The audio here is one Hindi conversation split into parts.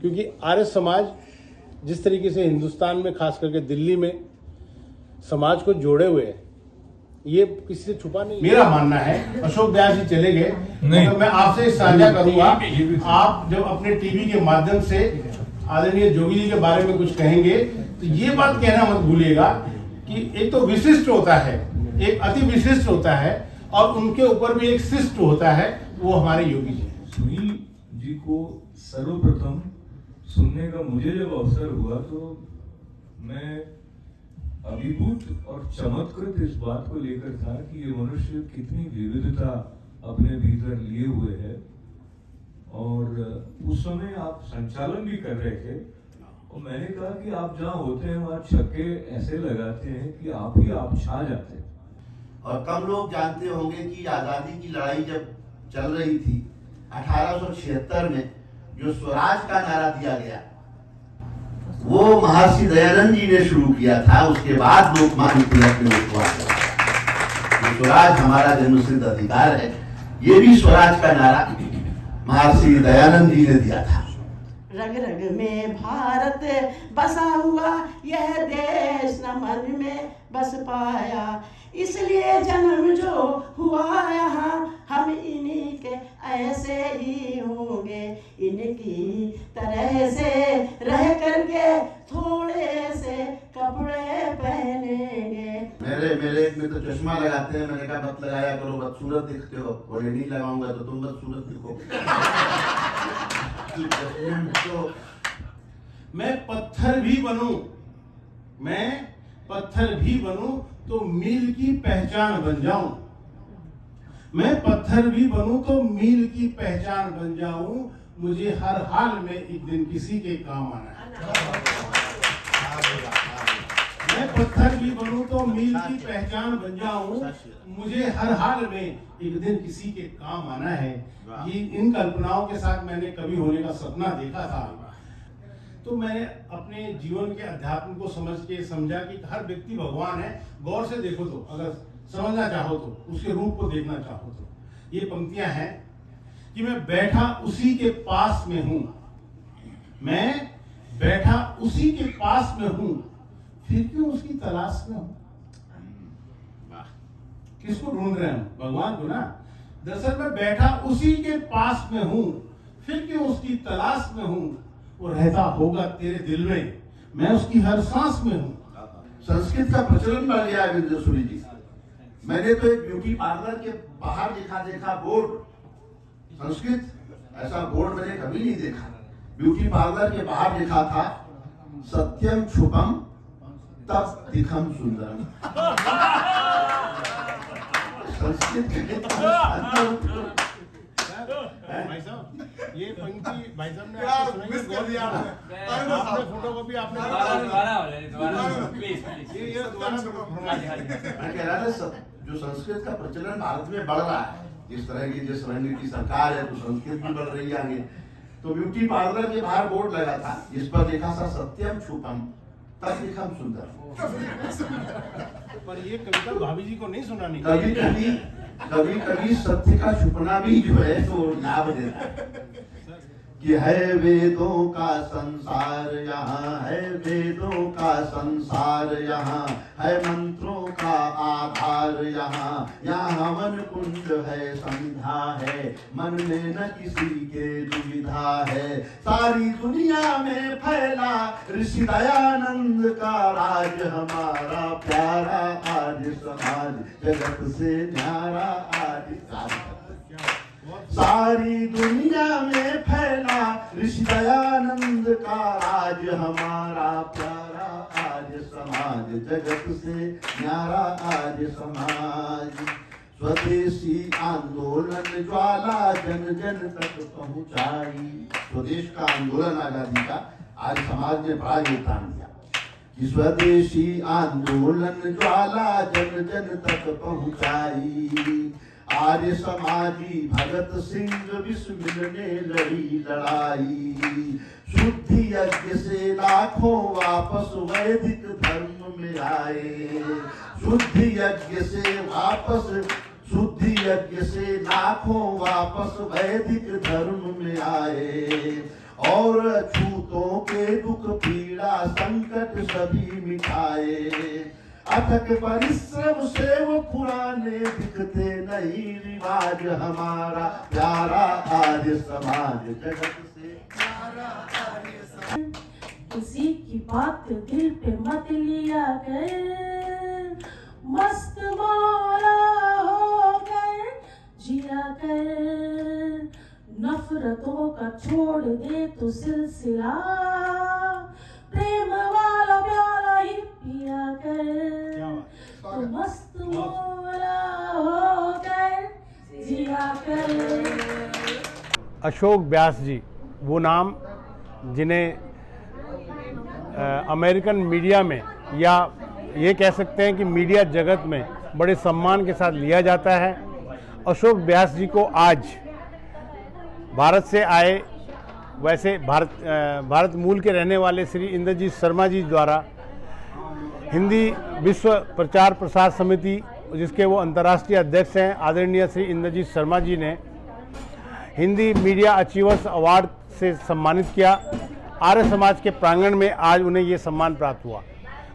क्योंकि आर्य समाज जिस तरीके से हिंदुस्तान में खास करके दिल्ली में समाज को जोड़े हुए है, ये किसी से छुपा नहीं। मेरा मानना है, अशोक व्यास जी चले गए, तो मैं आपसे साझा करूंगा, आप जब अपने टीवी के माध्यम से आदरणीय जोगी जी के बारे में कुछ कहेंगे तो ये बात कहना मत भूलिएगा कि एक तो विशिष्ट होता है, एक अति विशिष्ट होता है और उनके ऊपर भी एक शिष्ट होता है, वो हमारे योगी जी। सुनील जी को सर्वप्रथम सुनने का मुझे जब अवसर हुआ तो मैं अभिभूत और चमत्कृत इस बात को लेकर था कि ये मनुष्य कितनी विविधता अपने भीतर लिए हुए है। और उस समय आप संचालन भी कर रहे थे और मैंने कहा कि आप जहाँ होते हैं वहाँ छक्के ऐसे लगाते हैं कि आप छा जाते हैं। और कम लोग जानते होंगे कि आजादी की लड़ाई जब चल रही थी 1876 में, जो स्वराज का नारा दिया गया वो महर्षि दयानंद जी ने शुरू किया था। उसके बाद लोकमान्य तिलक ने उसको आगे, स्वराज हमारा जन्मसिद्ध अधिकार है, ये भी स्वराज का नारा महर्षि दयानंद जी ने दिया था। रग रग में भारत बसा हुआ यह देश न मन में बस पाया, इसलिए जन्म जो हुआ यहाँ हम इन्हीं के ऐसे ही होंगे, इनकी तरह से रह करके थोड़े से कपड़े पहनेंगे। मेरे एक मित्र चश्मा लगाते हैं, मैंने कहा मत लगाया करो, बदसूरत दिखते हो। बोले नहीं लगाऊंगा तो तुम बदसूरत दिखोगे। तो मैं पत्थर भी बनूं तो मील की पहचान बन जाऊं। मैं पत्थर भी बनूं तो मील की पहचान बन जाऊं, मुझे हर हाल में एक दिन किसी के काम आना है। मैं पत्थर भी बनूं तो मील की पहचान बन जाऊं, मुझे हर हाल में एक दिन किसी के काम आना है। ये इन कल्पनाओं के साथ मैंने कवि होने का सपना देखा था। तो मैंने अपने जीवन के अध्यात्म को समझ के समझा कि हर व्यक्ति भगवान है। गौर से देखो तो, अगर समझना चाहो तो, उसके रूप को देखना चाहो तो, ये पंक्तियां हैं कि मैं बैठा उसी के पास में हूं, मैं बैठा उसी के पास में हूं, फिर क्यों उसकी तलाश में हूं। किसको ढूंढ रहे हैं? भगवान को ना। दरअसल मैं बैठा उसी के पास में हूं, फिर क्यों उसकी तलाश में हूं, वो रहता होगा तेरे दिल में, मैं उसकी हर सांस में हूं। संस्कृत का प्रचलन बढ़ गया है विद्यासुरी जी। मैंने तो एक ब्यूटी पार्लर के बाहर देखा बोर्ड, संस्कृत ऐसा बोर्ड मैंने कभी नहीं देखा। ब्यूटी पार्लर के बाहर लिखा था सत्यम छुपम तब दिखम सुंदरम। संस्कृत भाई साहब, ये पंक्ति भाई साहब ने आपको सुनाई, गौर दिया आपने फोटोकॉपी आपने मैं कह रहा था जो संस्कृत का प्रचलन भारत में बढ़ रहा है, जिस तरह की जिस रंग की सरकार है तो संस्कृत भी बढ़ रही है आगे। तो ब्यूटी पार्लर के बाहर बोर्ड लगा था जिस पर लिखा था सत्यम छुपम तब दिखम सुंदर। पर ये कविता भाभी जी को नहीं सुनानी। कभी सत्य का छुपना भी जो है तो लाभ देता है कि है वेदों का संसार यहाँ, है वेदों का संसार यहाँ, है मंत्रों का आधार यहाँ, यहाँ हवन कुंड है, संध्या है, मन में न किसी के दुविधा है। सारी दुनिया में फैला ऋषि दयानंद का राज, हमारा प्यारा आज समाज जगत से न्यारा आज। सारी दुनिया में फैला ऋषि दयानंद का राज, हमारा प्यारा आज समाज जगत से न्यारा आज समाज। स्वदेशी आंदोलन ज्वाला जन जन तक पहुंचाई। स्वदेश का आंदोलन आजादी का आज समाज ने बड़ा योगदान दिया कि स्वदेशी आंदोलन ज्वाला जन जन तक पहुंचाई। आर्य समाजी भगत सिंह विस्मिल ने लड़ी लड़ाई। शुद्धि यज्ञ से लाखों वापस वैदिक धर्म में आए। शुद्धि यज्ञ से लाखों वापस वैदिक धर्म में आए। और अछूतों के दुख पीड़ा संकट सभी मिटाए। अथक परिश्रम से वो पुराने दिखते नहीं रिवाज हमारा प्यारा आज समाज जगत से प्यारा आज समाज। किसी की बात दिल पे मत लिया कर, मस्त मौला हो कर जिया कर, नफरतों का छोड़ दे तो सिलसिला, प्रेम वाला प्याला ही पिया कर, तो मस्त मौला हो कर जिया कर। अशोक व्यास जी वो नाम जिन्हें अमेरिकन मीडिया में या ये कह सकते हैं कि मीडिया जगत में बड़े सम्मान के साथ लिया जाता है। अशोक व्यास जी को आज भारत से आए, वैसे भारत मूल के रहने वाले श्री इंद्रजीत शर्मा जी द्वारा हिंदी विश्व प्रचार प्रसार समिति, जिसके वो अंतर्राष्ट्रीय अध्यक्ष हैं, आदरणीय श्री इंद्रजीत शर्मा जी ने हिंदी मीडिया अचीवर्स अवार्ड से सम्मानित किया। आर्य समाज के प्रांगण में आज उन्हें ये सम्मान प्राप्त हुआ।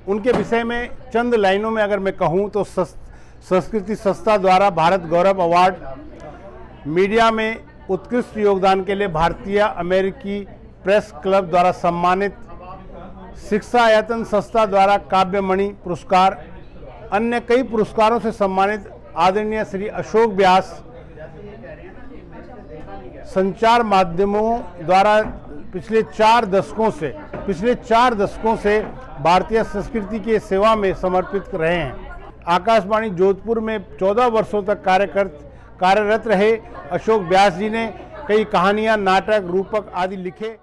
उनके विषय में चंद लाइनों में अगर मैं कहूँ तो संस्कृति संस्था द्वारा भारत गौरव अवार्ड, मीडिया में उत्कृष्ट योगदान के लिए भारतीय अमेरिकी प्रेस क्लब द्वारा सम्मानित, शिक्षा आयतन संस्था द्वारा काव्यमणि पुरस्कार, अन्य कई पुरस्कारों से सम्मानित आदरणीय श्री अशोक व्यास संचार माध्यमों द्वारा पिछले 4 दशकों से भारतीय संस्कृति की सेवा में समर्पित रहे हैं। आकाशवाणी जोधपुर में 14 वर्षों तक कार्यरत रहे अशोक व्यास जी ने कई कहानियां, नाटक, रूपक आदि लिखे।